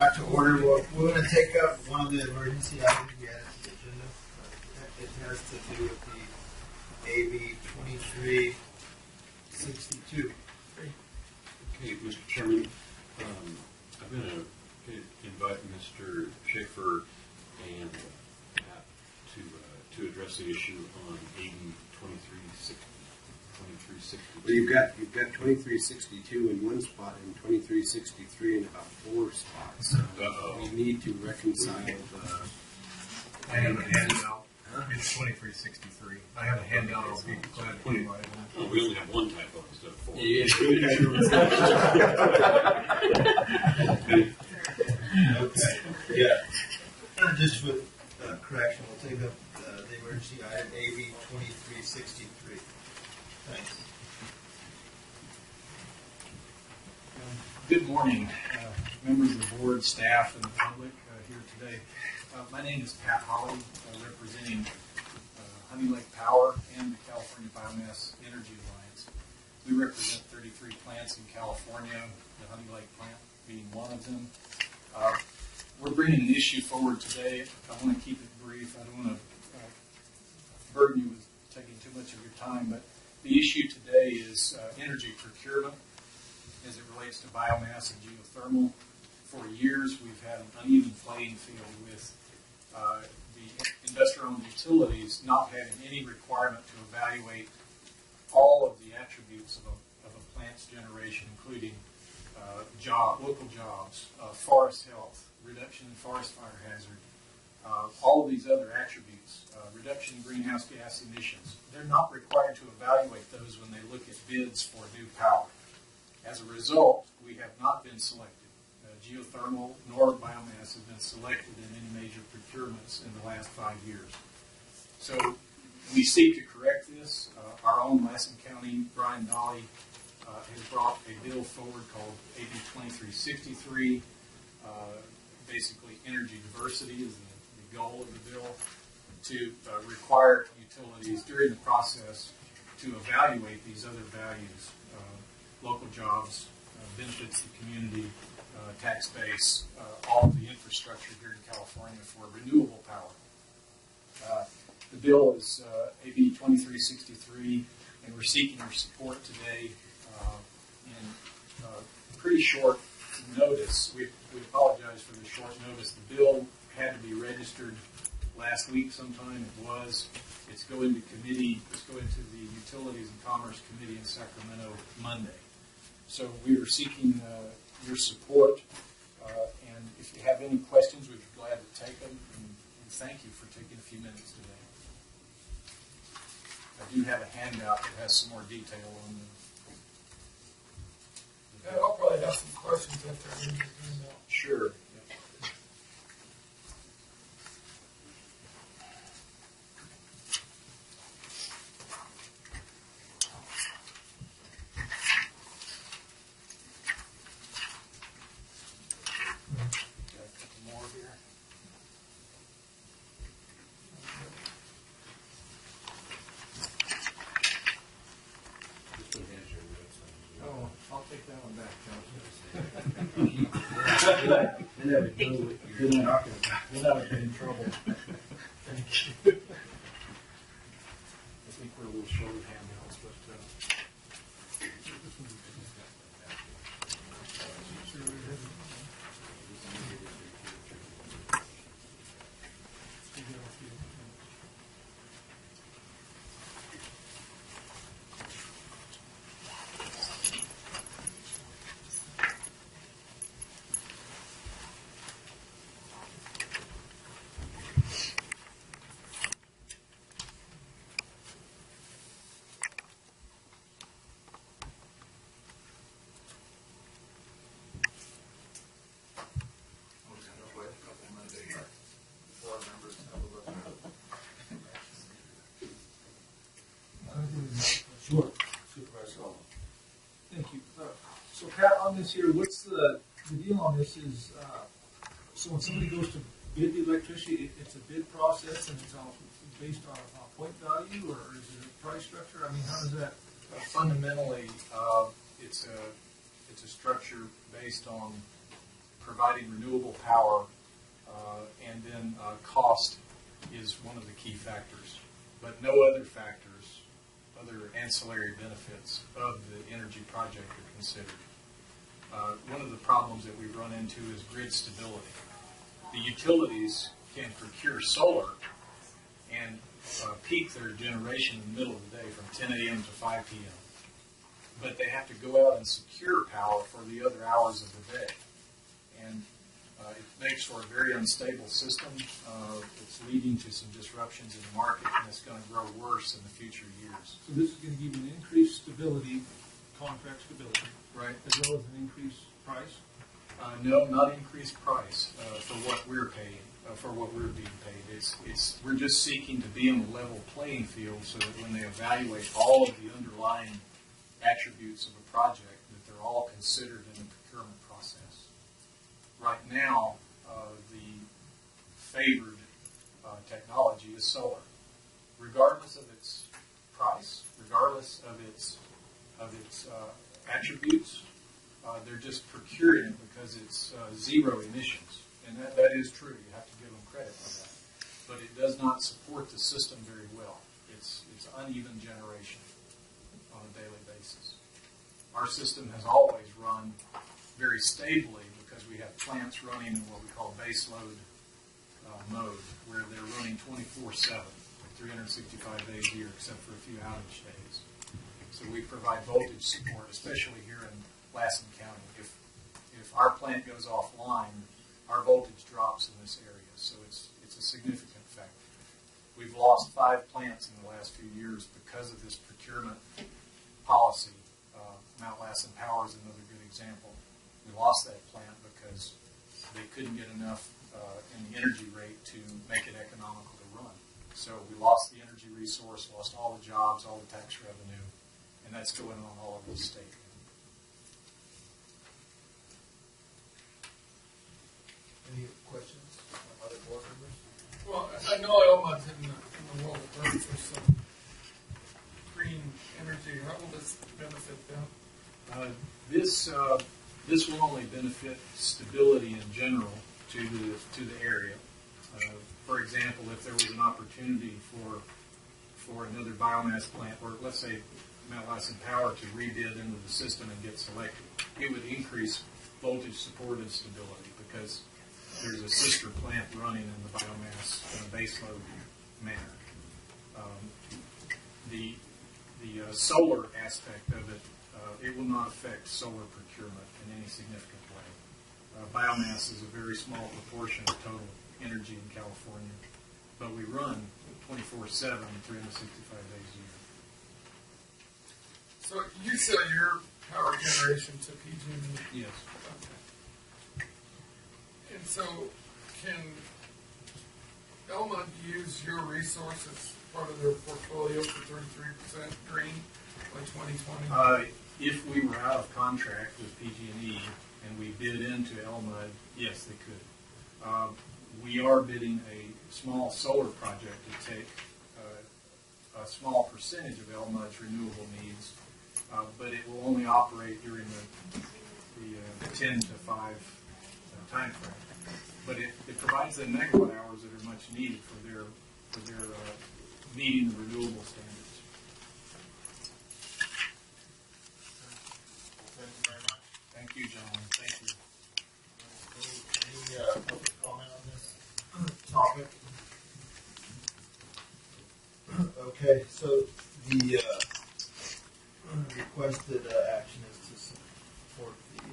Back to order. We're going to take up one of the emergency items we added to the agenda. It has to do with the AB 2362. Okay, Mr. Chairman, I'm going to invite Mr. Schaefer and Pat to address the issue on AB 2360. Well, you've got 2362 in one spot and 2363 in about 4 spots. We need to reconcile the. I have a handout. It's 2363. I have a handout. I'll be glad to provide that. Oh, we only have one typo instead of 4. Okay. Yeah. Just with correction, we'll take up the emergency item AB 2363. Thanks. Good morning, members of the board, staff, and the public here today. My name is Pat Holly, representing Honey Lake Power and the California Biomass Energy Alliance. We represent 33 plants in California, the Honey Lake plant being one of them. We're bringing an issue forward today. I want to keep it brief. I don't want to burden you with taking too much of your time, but the issue today is energy procurement as it relates to biomass and geothermal. For years, we've had an uneven playing field with the investor-owned utilities not having any requirement to evaluate all of the attributes of a plant's generation, including local jobs, forest health, reduction in forest fire hazard, all of these other attributes, reduction in greenhouse gas emissions. They're not required to evaluate those when they look at bids for new power. As a result, we have not been selected. Geothermal nor biomass have been selected in any major procurements in the last 5 years. So we seek to correct this. Our own Lassen County, Brian Dolly, has brought a bill forward called AB 2363. Basically, energy diversity is the goal of the bill, to require utilities during the process to evaluate these other values, local jobs, benefits to the community, tax base, all of the infrastructure here in California for renewable power. The bill is AB 2363, and we're seeking your support today in pretty short notice. We apologize for the short notice. The bill had to be registered last week sometime. It was. It's going to committee. It's going to the Utilities and Commerce Committee in Sacramento Monday. So we are seeking your support, and if you have any questions, we'd be glad to take them, and thank you for taking a few minutes today. I do have a handout that has some more detail on the I'll probably have some questions after I read the handout. Sure. You're talking about. We'll never get in trouble. Thank you. I think we're a little short of handouts, but Sure. Supervisor. Thank you. So Pat, on this here, what's the deal on this is, so when somebody goes to bid the electricity, it's a bid process and it's all based on a point value, or is it a price structure? I mean, how does that? fundamentally, it's a structure based on providing renewable power, and then cost is one of the key factors. But no other factors, other ancillary benefits of the energy project are considered. One of the problems that we run into is grid stability. The utilities can procure solar and peak their generation in the middle of the day from 10 a.m. to 5 p.m. But they have to go out and secure power for the other hours of the day. And it makes for a very unstable system. It's leading to some disruptions in the market, and it's going to grow worse in the future years. So this is going to give you an increased stability, contract stability, Right? as well as an increased price. No, not increased price for what we're paying, for what we're being paid. We're just seeking to be on a level playing field so that when they evaluate all of the underlying attributes of a project, that they're all considered in the procurement process. Right now, the favored technology is solar. Regardless of its price, regardless of its attributes, they're just procuring it because it's zero emissions. And that is true. You have to give them credit for that. But it does not support the system very well. It's uneven generation on a daily basis. Our system has always run very stably because we have plants running in what we call base load mode, where they're running 24/7, 365 days a year, except for a few outage days. So we provide voltage support, especially here in Lassen County. If our plant goes offline, our voltage drops in this area, so it's a significant factor. We've lost 5 plants in the last few years because of this procurement policy. Mount Lassen Power is another good example. We lost that plant because they couldn't get enough in the energy rate to make it economical to run. So we lost the energy resource, lost all the jobs, all the tax revenue, and that's going on all over the state. Any questions from other board members? Well, I know Elmont in the world of work for some green energy. How will this benefit them? This will only benefit stability in general to the area. For example, if there was an opportunity for another biomass plant, or let's say Mount Lassen Power to rebid into the system and get selected, it would increase voltage support and stability because there's a sister plant running in the biomass in a baseload manner. The solar aspect of it, it will not affect solar procurement in any significant way. Biomass is a very small proportion of total energy in California, but we run 24/7, 365 days a year. So you sell your power generation to PG&E. Yes. Okay. And so can Elmont use your resources part of their portfolio for 33% green by 2020? If we were out of contract with PG&E and we bid into Elmud, yes, they could. We are bidding a small solar project to take a small percentage of Elmud's renewable needs, but it will only operate during the 10 to 5 time frame. But it provides them megawatt hours that are much needed for their meeting the renewable standards. Thank you very much. Thank you, gentlemen. Thank you. Any public comment on this topic? Okay, so the requested action is to support the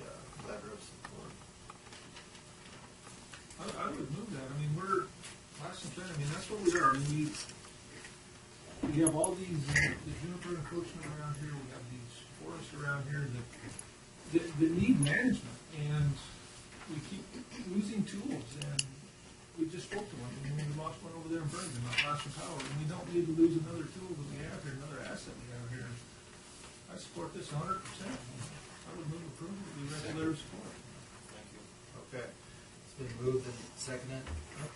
letter of support. I would move that. I mean, we're Lassen County. I mean, that's what we are. I mean, we have all these the juniper encroachment around here. We have these forests around here that need management, and we keep losing tools. And we just spoke to one. I mean, we lost one over there in Bergen, not Lassen Power, and we don't need to lose another tool that we have here, another asset we have here. I support this 100%. I would move approval. We read the letter of support. Thank you. Okay. It's been moved and seconded.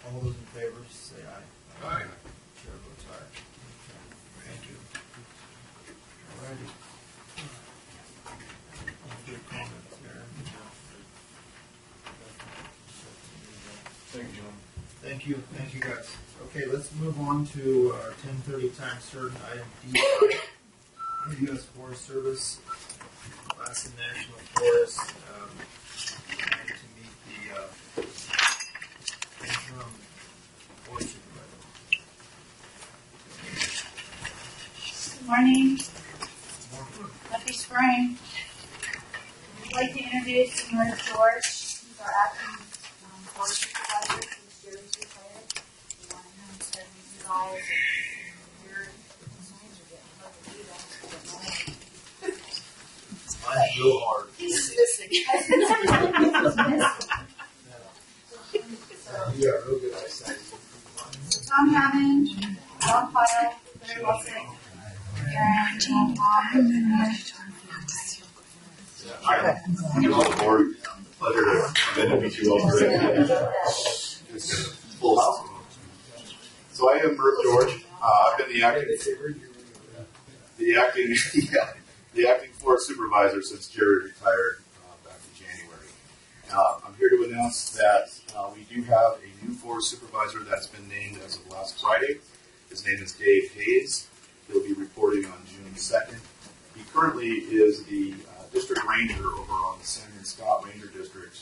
All those in favor, say aye. Aye. Chair votes aye. Okay. Thank you. All righty. Good comments there. Thank you, John. Thank you guys. Okay, let's move on to 10:30 time certain item D5. U.S. Forest Service, Lassen National Forest, trying to meet the interim forest supervisor. Good morning. Happy spring. I'd like to introduce Maria George. He's our acting forest supervisor since Jerry's retired. We want him to meet you guys. Your signs are getting hard to do that. Mine's real hard. He's missing. You got real good eyesight. Tom Hammond, John File, Larry Wilson, and Tom Board, pleasure to come in and meet you all today. It's full house. So I am Murph George. I've been the acting forest supervisor since Jerry retired back in January. I'm here to announce that we do have a new forest supervisor that's been named as of last Friday. His name is Dave Hayes. He'll be reporting on June 2nd. He currently is the district ranger over on the San and Scott Ranger District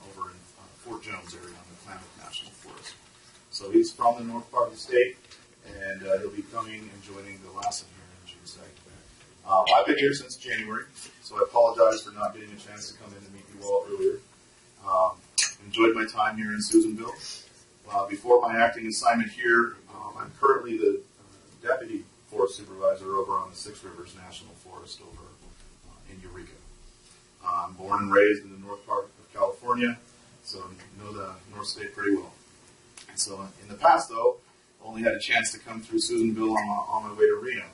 over in Fort Jones area on the Klamath National Forest. So he's from the north part of the state, and he'll be coming and joining the Lassen here in June 2nd. I've been here since January, so I apologize for not getting a chance to come in and meet you all earlier. Enjoyed my time here in Susanville. Before my acting assignment here, I'm currently the deputy forest supervisor over on the Six Rivers National Forest over in Eureka. I'm born and raised in the north part of California, so I know the North State pretty well. And so in the past, though, only had a chance to come through Susanville on my way to Reno.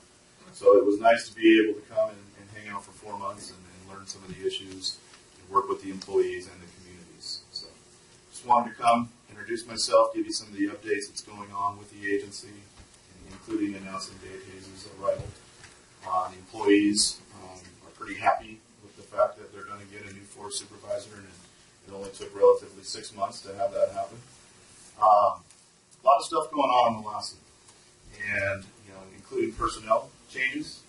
So it was nice to be able to come and hang out for 4 months and learn some of the issues and work with the employees and the communities. So just wanted to come, introduce myself, give you some of the updates that's going on with the agency, including announcing Dave Hayes' arrival. The employees are pretty happy with the fact that they're going to get a new forest supervisor, and it only took relatively 6 months to have that happen. A lot of stuff going on in the Lassen, and including personnel changes,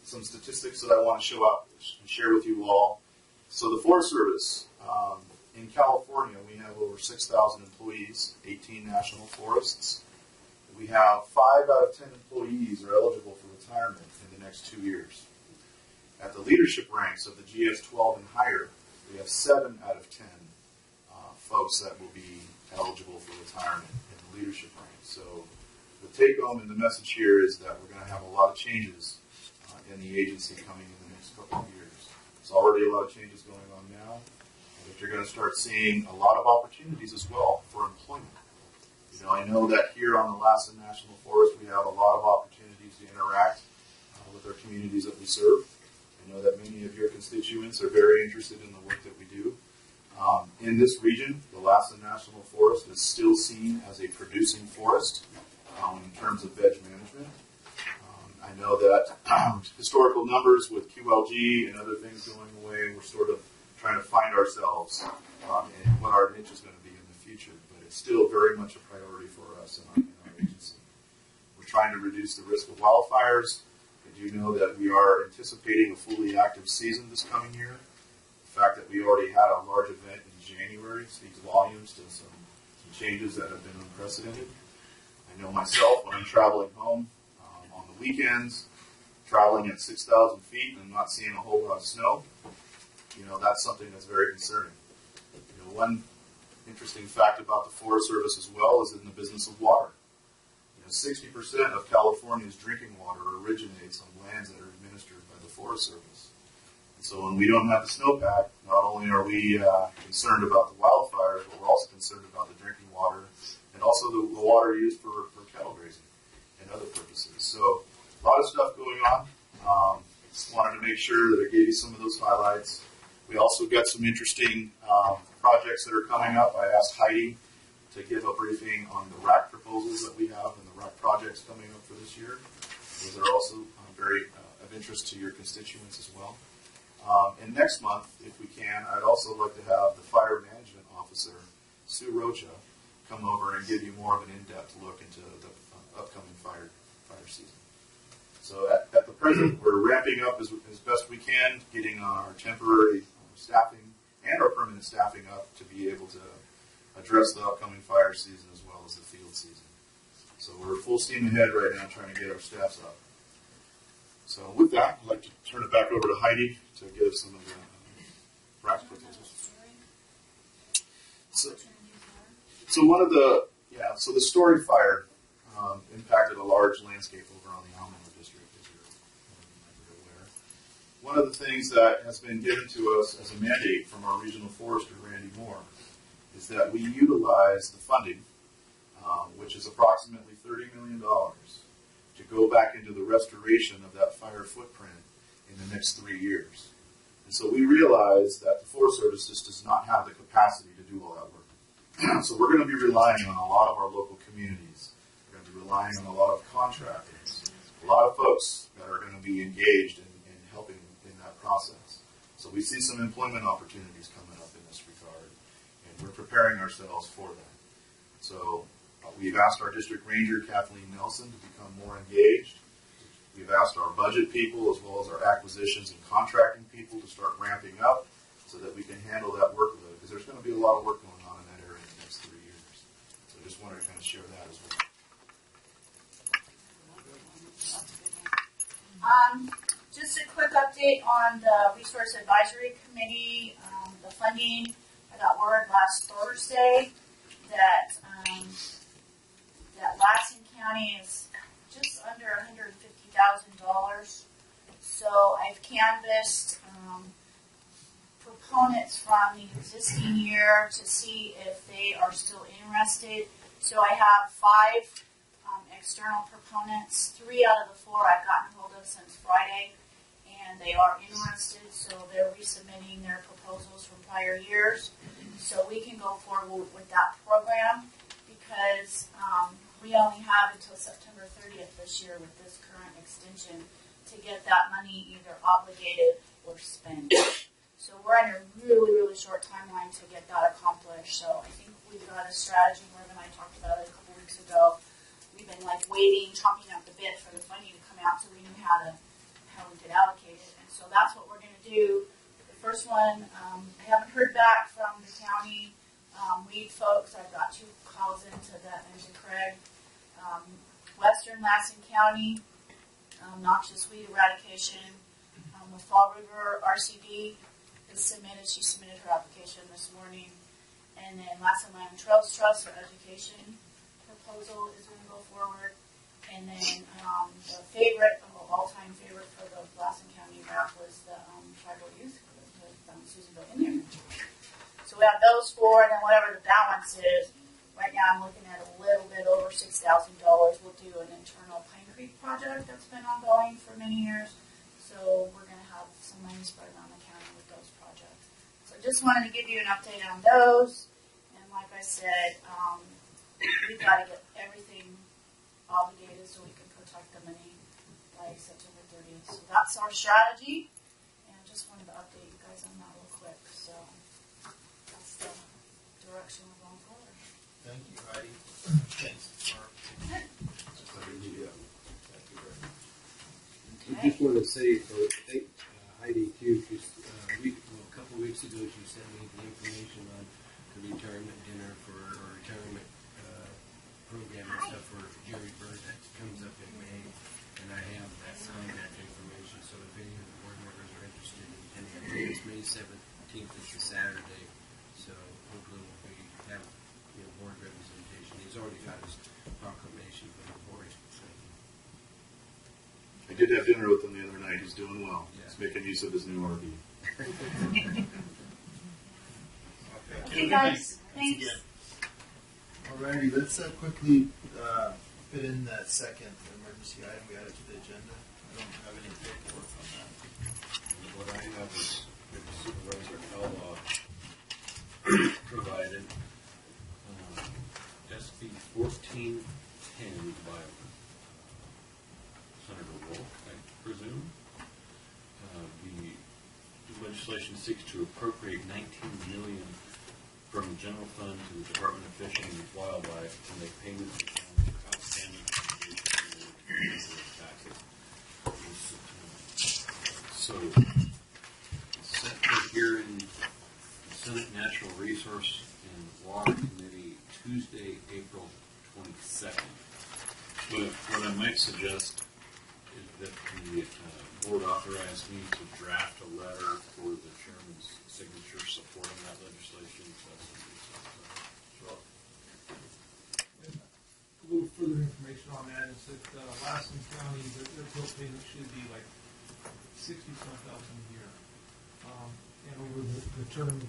some statistics that I want to show up and share with you all. So the Forest Service, in California, we have over 6,000 employees, 18 national forests. We have 5 out of 10 employees are eligible for retirement in the next 2 years. At the leadership ranks of the GS-12 and higher, we have 7 out of 10 folks that will be eligible for retirement in the leadership ranks. So the take-home and the message here is that we're going to have a lot of changes in the agency coming in the next couple of years. There's already a lot of changes going on now, but you're going to start seeing a lot of opportunities as well for employment. I know that here on the Lassen National Forest, we have a lot of opportunities to interact with our communities that we serve. I know that many of your constituents are very interested in the work that we do. In this region, the Lassen National Forest is still seen as a producing forest in terms of veg management. I know that historical numbers with QLG and other things going away, we're sort of trying to find ourselves in what our niche is going to be in the future. But it's still very much a priority for us in our agency. We're trying to reduce the risk of wildfires. I do know that we are anticipating a fully active season this coming year. The fact that we already had a large event in January speaks volumes to some changes that have been unprecedented. I know myself, when I'm traveling home on the weekends, traveling at 6,000 feet and not seeing a whole lot of snow, that's something that's very concerning. One interesting fact about the Forest Service as well is in the business of water. 60% of California's drinking water originates on lands that are administered by the Forest Service. And so when we don't have the snowpack, not only are we concerned about the wildfires, but we're also concerned about the drinking water and also the water used for cattle grazing and other purposes. So a lot of stuff going on. Just wanted to make sure that I gave you some of those highlights. We also got some interesting projects that are coming up. I asked Heidi to give a briefing on the RAC proposals that we have and the RAC projects coming up for this year. Those are also very of interest to your constituents as well. And next month, if we can, I'd also like to have the Fire Management Officer, Sue Rocha, come over and give you more of an in-depth look into the upcoming fire season. So at the present, we're ramping up as best we can, getting our temporary staffing and our permanent staffing up to be able to address the upcoming fire season as well as the field season. So we're full steam ahead right now trying to get our staffs up. So with that, I'd like to turn it back over to Heidi to give some of the practical proposals. So one of the, so the story fire impacted a large landscape over on the Almond district, as you're aware. One of the things that has been given to us as a mandate from our regional forester, Randy Moore, is that we utilize the funding, which is approximately $30 million, to go back into the restoration of that fire footprint in the next 3 years. And so we realize that the Forest Service just does not have the capacity to do all that work. So we're going to be relying on a lot of our local communities. We're going to be relying on a lot of contractors, a lot of folks that are going to be engaged in helping in that process. So we see some employment opportunities coming up in this regard, and we're preparing ourselves for that. So we've asked our district ranger, Kathleen Nelson, to become more engaged. We've asked our budget people as well as our acquisitions and contracting people to start ramping up so that we can handle that workload, because there's going to be a lot of work going on in that area in the next 3 years. So I just wanted to kind of share that as well. Just a quick update on the Resource Advisory Committee, the funding. I got word last Thursday that that Lassen County is just under $150,000. So I've canvassed proponents from the existing year to see if they are still interested. So I have 5 external proponents. 3 out of the 4 I've gotten hold of since Friday, and they are interested. So they're resubmitting their proposals from prior years. So we can go forward with that program, because we only have until September 30th this year with this current extension to get that money either obligated or spent. So we're in a really, really short timeline to get that accomplished. So I think we've got a strategy. Morgan and I talked about it a couple weeks ago. We've been like waiting, chomping at the bit for the funding to come out so we knew how we could allocate it. And so that's what we're going to do. The first one, I haven't heard back from the county weed folks. I've got 2 calls into that and to Craig. Western Lassen County, noxious weed eradication. The Fall River RCD is submitted. She submitted her application this morning. And then Lassen Land Trails Trust, her education proposal is going to go forward. And then the favorite, all-time favorite for the Lassen County rap was the tribal youth group with Susanville Indian. So we have those 4, and then whatever the balance is. Right now I'm looking at a little bit over $6,000. We'll do an internal Pine Creek project that's been ongoing for many years. So we're going to have some money spread around the county with those projects. So just wanted to give you an update on those. And like I said, we've got to get everything obligated so we can protect the money by September 30th. So that's our strategy. And I just wanted to update you guys on that real quick. So that's the direction we're going forward. Thank you, Heidi. Thanks, Mark. I just want to say, thank Heidi too, because a couple of weeks ago she sent me the information on the retirement dinner for our retirement program and stuff for Jerry Bird that comes up in May, and I have that contact information. So if any of the board members are interested in attending, I think it's May 17th. It's a Saturday, so hopefully we have board representation. He's already got his proclamation from the board. So. I did have dinner with him the other night. He's doing well. Yeah. He's making use of his new RV. Okay, guys. Thanks. Alrighty, let's quickly fit in that second emergency item we added to the agenda. I don't have any paperwork on that. What I have is Supervisor Elba provided SB 1410 by Senator Wolf, I presume. The legislation seeks to appropriate $19 million from the general fund to the Department of Fishing Wildlife to make payments to county outstanding taxes. So, set for hearing Senate Natural Resource and Water Committee Tuesday, April 22nd. But what I might suggest is that the board authorize me to draft a letter for the chairman's signature supporting that legislation. Sure. A little further information on that is that Lassen County, their bill payment should be like $60,000 a year. And over the term of the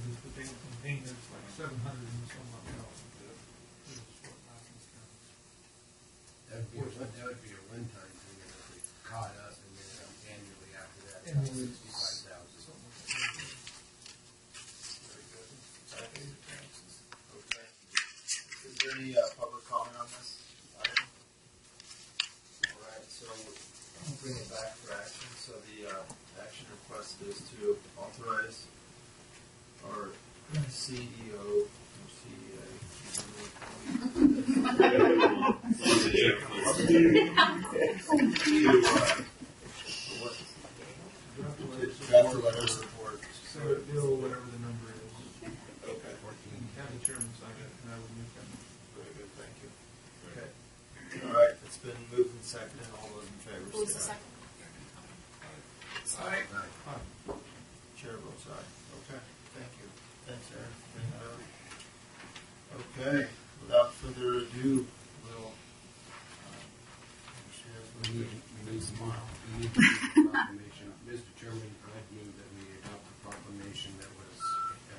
payment, it's like 700 and some odd thousand to support Lassen County. That would be a one-time thing, and if it caught us, and then annually after that, Annually. $65,000. Very good. Okay. Is there any public comment on this item? All right, so I'll bring it back for action. So the action request is to authorize our CEO or CEA draft a letter of support. Senate bill, whatever the number is. Okay. And have the chairman sign it, and I would move that. Very good, thank you. Okay. All right, it's been moved and seconded. All those in favor Who was the say aye. second? Aye. Chair votes aye. Okay, thank you. Thanks, Aaron. Bring that up. Okay, without further ado, we'll. We need some more. We need a proclamation. Mr. Chairman, I'd move that we adopt a proclamation that was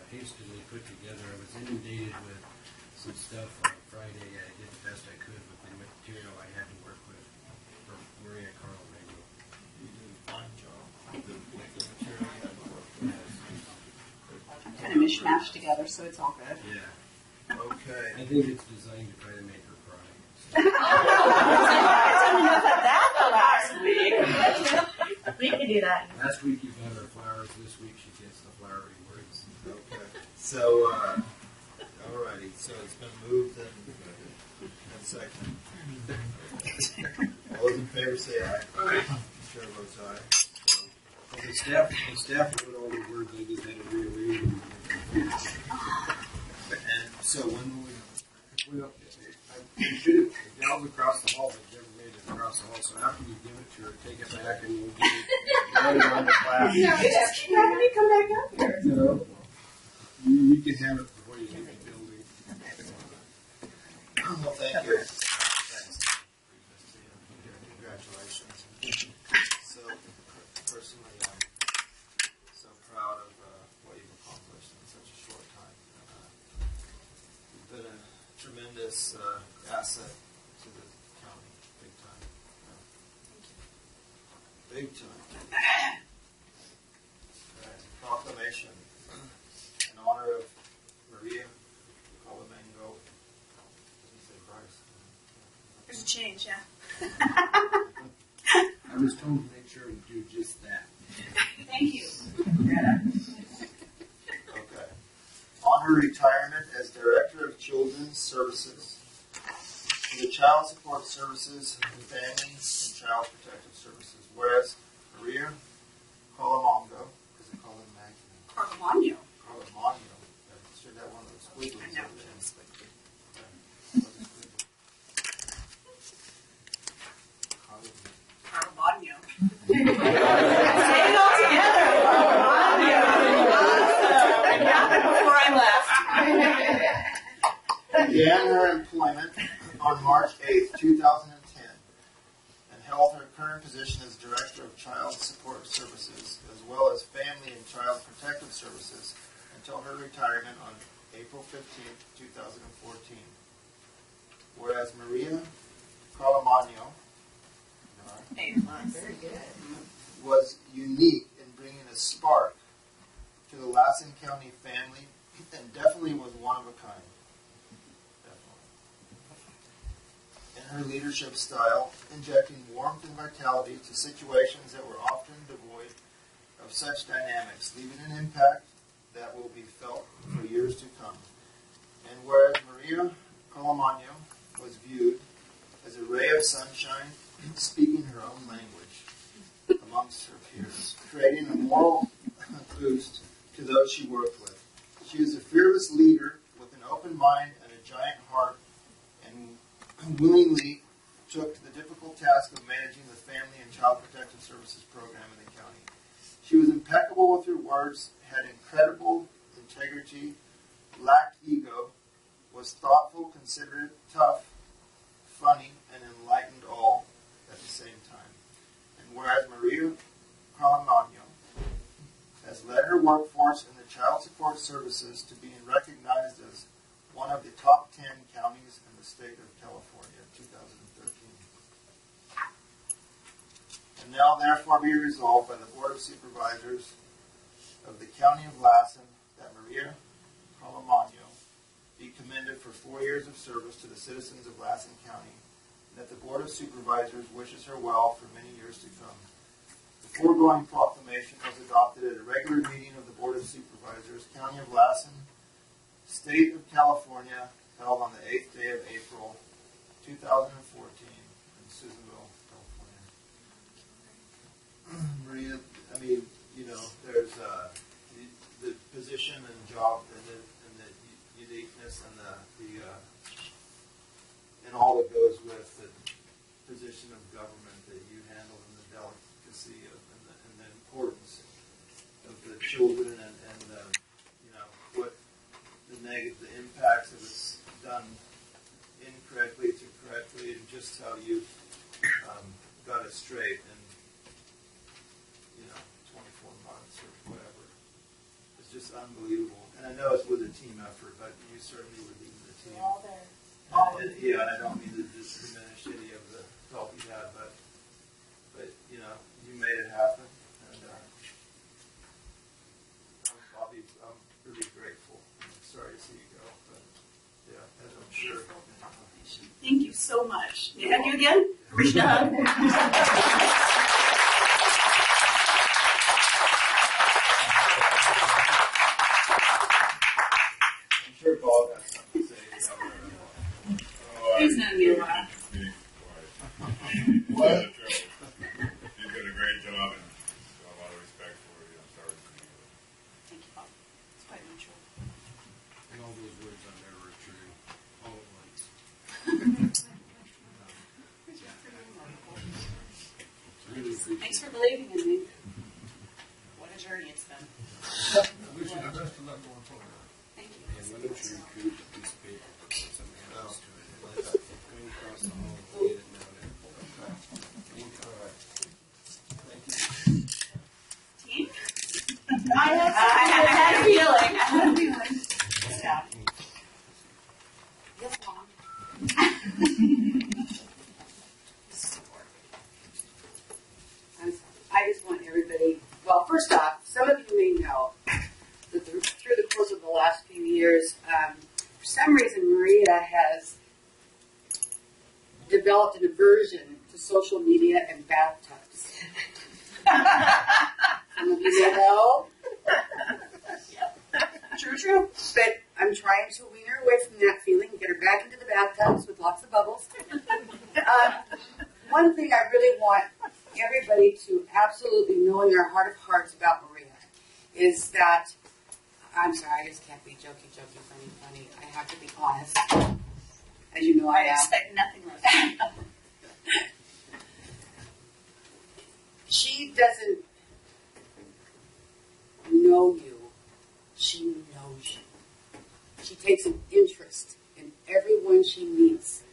hastily put together. I was inundated with some stuff on Friday. I did the best I could with the material I had to work with for Maria Carl Mango. You did a fine job with the material you had to work with. Kind of mishmashed together, so it's all good. Yeah. Okay. I think it's designed to try to make her cry. Last week. We can do that. Last week you got her flowers. This week she gets the flowery words. Okay. So, alrighty. So it's been moved and seconded. All those in favor say aye. Aye. Chair votes aye. So, The staff wrote all the words. I just had to rearrange them. and so when will we know? Well, I should have, the gals across the hall, but never made it across the hall, so after you give it to her, take it back and we'll get it right around the class. You just keep having me come back up here. You know, you can have it before you leave the building. Well, thank you. Thanks. Congratulations. So, personally, I'm so proud of what you've accomplished in such a short time. You've been a tremendous asset to the county, big time. Big time. Right. Proclamation in honor of Maria Colamango. Did you say Bryce? There's a change, yeah. I was told to make sure to do just that. Thank you. Okay. On her retirement as Director of Children's Services, for the Child Support Services and Family and Child Protective Services, whereas Maria Colamango, is it Colamango? Carlavagno. Colamango. I should have one of those squiggles I know. over there. Carlavagno. Say it all together. Carlavagno. I got it before I left. Began her employment on March 8th, 2010, and held her current position as Director of Child Support Services, as well as Family and Child Protective Services, until her retirement on April 15th, 2014. Whereas Maria Colamango Very good. was unique in bringing a spark to the Lassen County family, and definitely was one of a kind. Definitely. In her leadership style, injecting warmth and vitality to situations that were often devoid of such dynamics, leaving an impact that will be felt for years to come. And whereas Maria Calamano was viewed as a ray of sunshine, speaking her own language amongst her peers, creating a moral boost to those she worked with. She was a fearless leader with an open mind and a giant heart, and willingly took the difficult task of managing the Family and Child Protective Services program in the county. She was impeccable with her words, had incredible integrity, lacked ego, was thoughtful, considerate, tough, funny, and enlightened all at the same time. And whereas Maria Calamano has led her workforce in the child support services to being recognized as one of the top 10 counties in the state of California in 2013. And now therefore be resolved by the Board of Supervisors of the County of Lassen that Maria Calamano be commended for 4 years of service to the citizens of Lassen County, and that the Board of Supervisors wishes her well for many years to come. The foregoing proclamation was adopted at a regular meeting of the Board of Supervisors, County of Lassen, State of California, held on the 8th day of April, 2014, in Susanville, California. Maria, I mean, you know, there's the position and job and the uniqueness and and all that goes with the position of government that you handle and the delicacy of and the importance of the children and you know what the impacts of it's done incorrectly to correctly, and just how you've got it straight in 24 months or whatever. It's just unbelievable. And I know it's with a team effort, but you certainly were leading the team. All there. And I don't mean to diminish any of the help you had, but you know, you made it happen, and I'm really grateful. I'm sorry to see you go, but yeah, as I'm sure. Thank you so much. May I have you again? Reach out. Sure, Bob has something to say. He's not here. What? You did a great job, and a lot of respect for you. I'm sorry to see you. Thank you, Bob. It's quite mutual. And all those words on there were true, all at once. Really appreciate Thanks for believing in me. What a journey it's been. I wish you the best of luck going forward. Thank you. And why don't you include a piece of paper or put something else to it, and let that go across the hall and get it down there. Team? I had a feeling. I had a feeling. Yeah. Yes, Mom. I just want everybody, well, first off, some of you may know that through the course of the last few years, for some reason, Maria has developed an aversion to social media and bathtubs. Some of you may know. True. But I'm trying to wean her away from that feeling and get her back into the bathtubs with lots of bubbles. One thing I really want everybody to absolutely know in their heart of hearts about Maria is that, I'm sorry, I just can't be jokey, funny. I have to be honest. As you know, I am. expect nothing less. She doesn't know you. She knows you. She takes an interest in everyone she meets.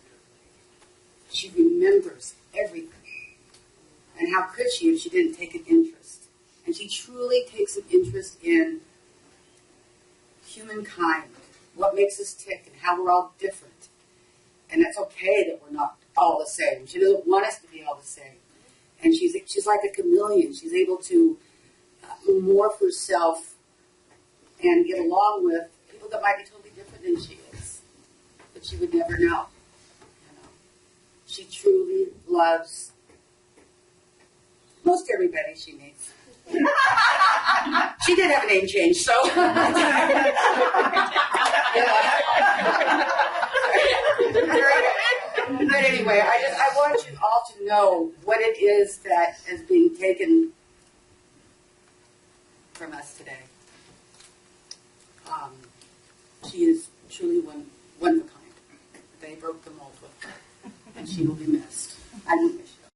She remembers everything. And how could she if she didn't take an interest? And she truly takes an interest in humankind, what makes us tick, and how we're all different. And it's okay that we're not all the same. She doesn't want us to be all the same. And she's like a chameleon. She's able to morph herself and get along with people that might be totally different than she is. But she would never know. You know. She truly loves most everybody she meets. She did have a name change, so. But anyway, I want you all to know what it is that is being taken from us today. She is truly one of a kind. They broke the mold with her, and she will be missed. And